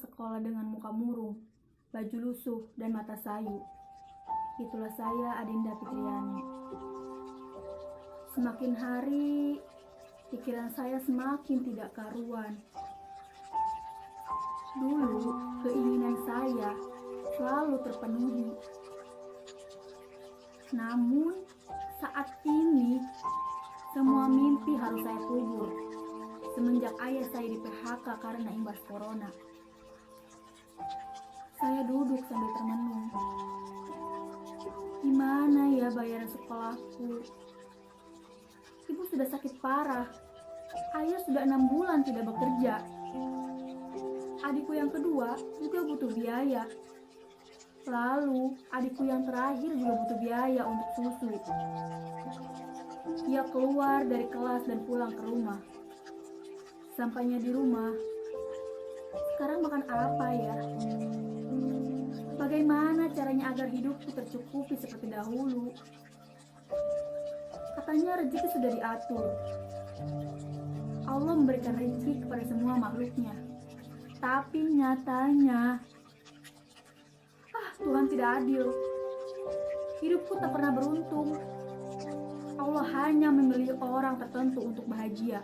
sekolah dengan muka murung, baju lusuh, dan mata sayu. Itulah saya, Adinda Fitriani. Semakin hari, pikiran saya semakin tidak karuan. Dulu, keinginan saya selalu terpenuhi. Namun, saat ini, semua mimpi harus saya kubur. Semenjak ayah saya di PHK karena imbas corona. Saya duduk sambil termenung. Gimana ya bayaran sekolahku? Ibu sudah sakit parah. Ayah sudah 6 bulan tidak bekerja. Adikku yang kedua juga butuh biaya. Lalu adikku yang terakhir juga butuh biaya untuk susu. Dia keluar dari kelas dan pulang ke rumah. Sampainya di rumah, sekarang makan apa ya? Bagaimana caranya agar hidupku tercukupi seperti dahulu? Katanya rezeki sudah diatur. Allah memberikan rezeki kepada semua makhluknya. Tapi nyatanya, Tuhan tidak adil. Hidupku tak pernah beruntung. Allah hanya memilih orang tertentu untuk bahagia.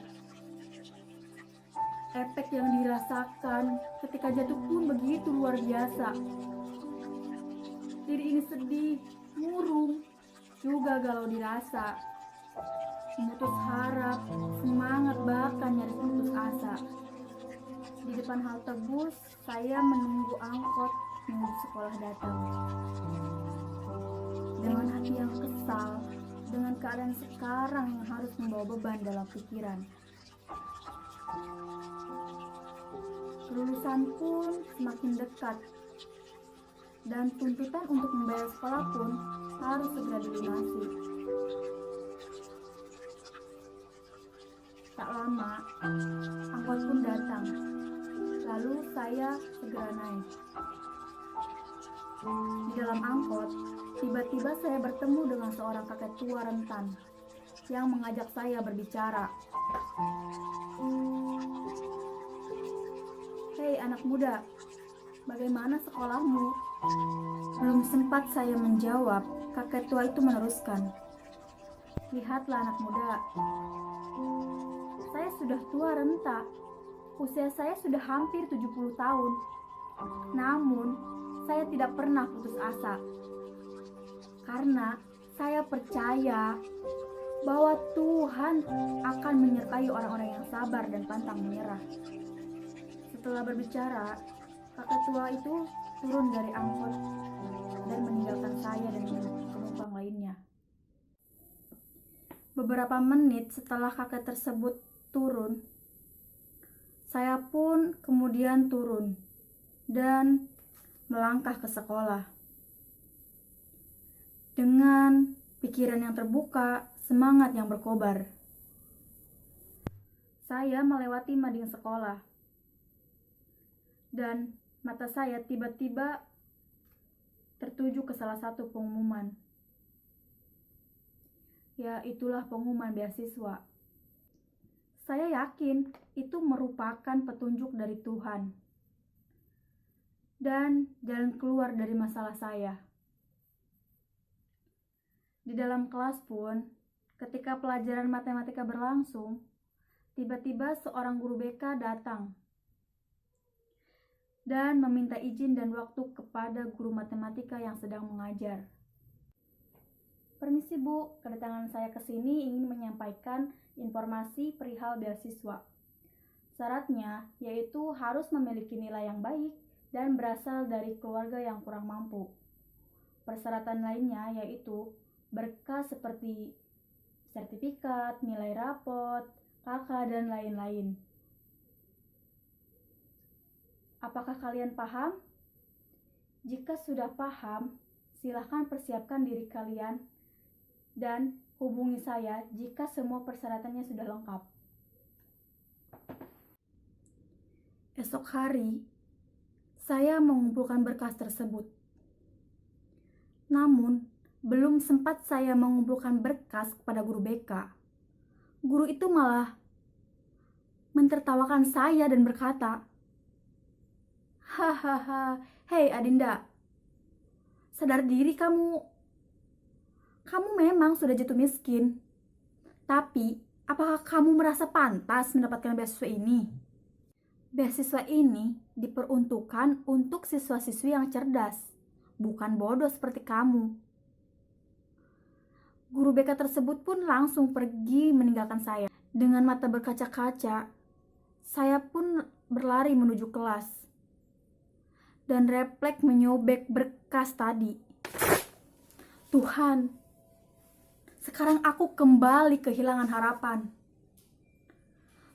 Efek yang dirasakan ketika jatuh pun begitu luar biasa. Diri ini sedih, murung, juga galau dirasa. Memutus harap, semangat bahkan nyaris putus asa. Di depan halte bus, saya menunggu angkot menuju sekolah datang. Dengan hati yang kesal, dengan keadaan sekarang yang harus membawa beban dalam pikiran. Kelulusan pun semakin dekat, dan tuntutan untuk membayar sekolah pun harus segera dilunasi. Tak lama, angkot pun datang. Lalu saya segera naik. Di dalam angkot, tiba-tiba saya bertemu dengan seorang kakek tua rentan yang mengajak saya berbicara. Hei anak muda, bagaimana sekolahmu? Belum sempat saya menjawab, kakek tua itu meneruskan. Lihatlah anak muda, saya sudah tua renta. Usia saya sudah hampir 70 tahun. Namun, saya tidak pernah putus asa. Karena saya percaya bahwa Tuhan akan menyertai orang-orang yang sabar dan pantang menyerah. Setelah berbicara, kakek tua itu turun dari angkot dan meninggalkan saya dan penumpang lainnya. Beberapa menit setelah kakek tersebut turun, saya pun kemudian turun dan melangkah ke sekolah. Dengan pikiran yang terbuka, semangat yang berkobar. Saya melewati mading sekolah. Dan mata saya tiba-tiba tertuju ke salah satu pengumuman. Ya, itulah pengumuman beasiswa. Saya yakin itu merupakan petunjuk dari Tuhan dan jalan keluar dari masalah saya. Di dalam kelas pun, ketika pelajaran matematika berlangsung, tiba-tiba seorang guru BK datang dan meminta izin dan waktu kepada guru matematika yang sedang mengajar. Permisi Bu, kedatangan saya ke sini ingin menyampaikan informasi perihal beasiswa. Syaratnya yaitu harus memiliki nilai yang baik dan berasal dari keluarga yang kurang mampu. Persyaratan lainnya yaitu berkas seperti sertifikat, nilai rapot, KK, dan lain-lain. Apakah kalian paham? Jika sudah paham, silahkan persiapkan diri kalian dan hubungi saya jika semua persyaratannya sudah lengkap. Esok hari, saya mengumpulkan berkas tersebut. Namun, belum sempat saya mengumpulkan berkas kepada guru BK. Guru itu malah mentertawakan saya dan berkata, Hahaha, hei Adinda, sadar diri kamu. Kamu memang sudah jatuh miskin. Tapi, apakah kamu merasa pantas mendapatkan beasiswa ini? Beasiswa ini diperuntukkan untuk siswa-siswi yang cerdas, bukan bodoh seperti kamu. Guru BK tersebut pun langsung pergi meninggalkan saya. Dengan mata berkaca-kaca, saya pun berlari menuju kelas dan refleks menyobek berkas tadi. Tuhan, sekarang aku kembali kehilangan harapan.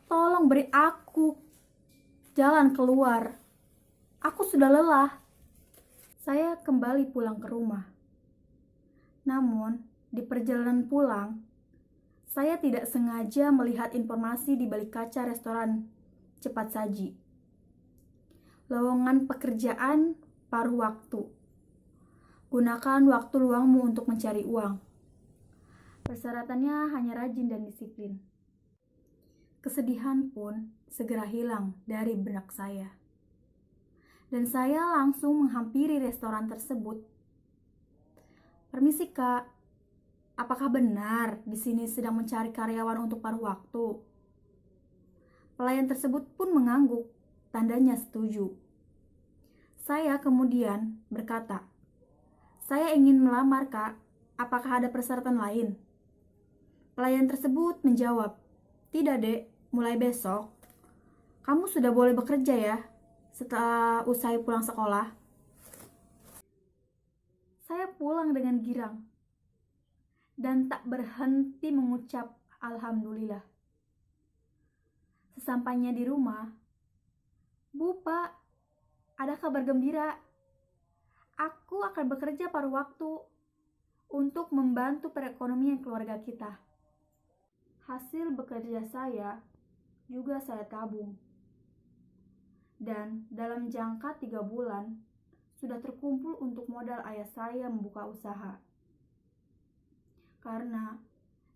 Tolong beri aku jalan keluar. Aku sudah lelah. Saya kembali pulang ke rumah. Namun, di perjalanan pulang, saya tidak sengaja melihat informasi di balik kaca restoran cepat saji. Lowongan pekerjaan paruh waktu. Gunakan waktu luangmu untuk mencari uang. Persyaratannya hanya rajin dan disiplin. Kesedihan pun segera hilang dari benak saya. Dan saya langsung menghampiri restoran tersebut. Permisi Kak, apakah benar di sini sedang mencari karyawan untuk paruh waktu? Pelayan tersebut pun mengangguk, tandanya setuju. Saya kemudian berkata, saya ingin melamar Kak, apakah ada persyaratan lain? Pelayan tersebut menjawab, tidak dek, mulai besok kamu sudah boleh bekerja ya, setelah usai pulang sekolah. Saya pulang dengan girang dan tak berhenti mengucap alhamdulillah. Sesampainya di rumah, Bu Pak, ada kabar gembira. Aku akan bekerja paruh waktu untuk membantu perekonomian keluarga kita. Hasil bekerja saya juga saya tabung. Dan dalam jangka 3 bulan, sudah terkumpul untuk modal ayah saya membuka usaha. Karena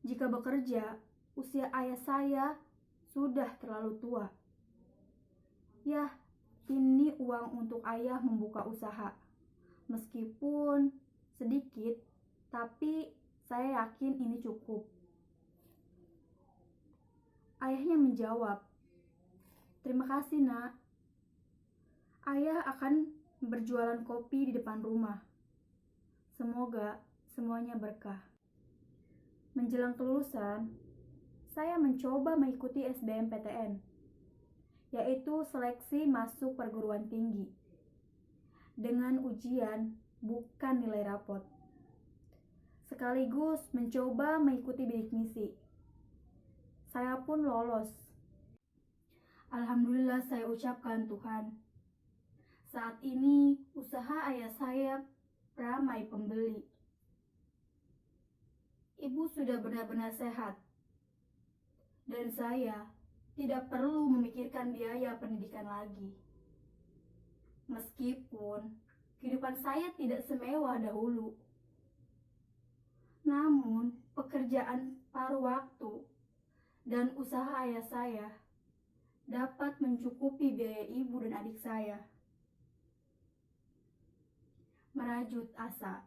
jika bekerja, usia ayah saya sudah terlalu tua. Ya, ini uang untuk ayah membuka usaha. Meskipun sedikit, tapi saya yakin ini cukup. Ayahnya menjawab, terima kasih nak. Ayah akan berjualan kopi di depan rumah. Semoga semuanya berkah. Menjelang kelulusan, saya mencoba mengikuti SBMPTN, yaitu seleksi masuk perguruan tinggi, dengan ujian bukan nilai rapot. Sekaligus mencoba mengikuti bidik misi. Saya pun lolos. Alhamdulillah saya ucapkan Tuhan. Saat ini usaha ayah saya ramai pembeli. Ibu sudah benar-benar sehat. Dan saya tidak perlu memikirkan biaya pendidikan lagi. Meskipun kehidupan saya tidak semewah dahulu. Namun pekerjaan paruh waktu dan usaha ayah saya dapat mencukupi biaya ibu dan adik saya. Merajut asa.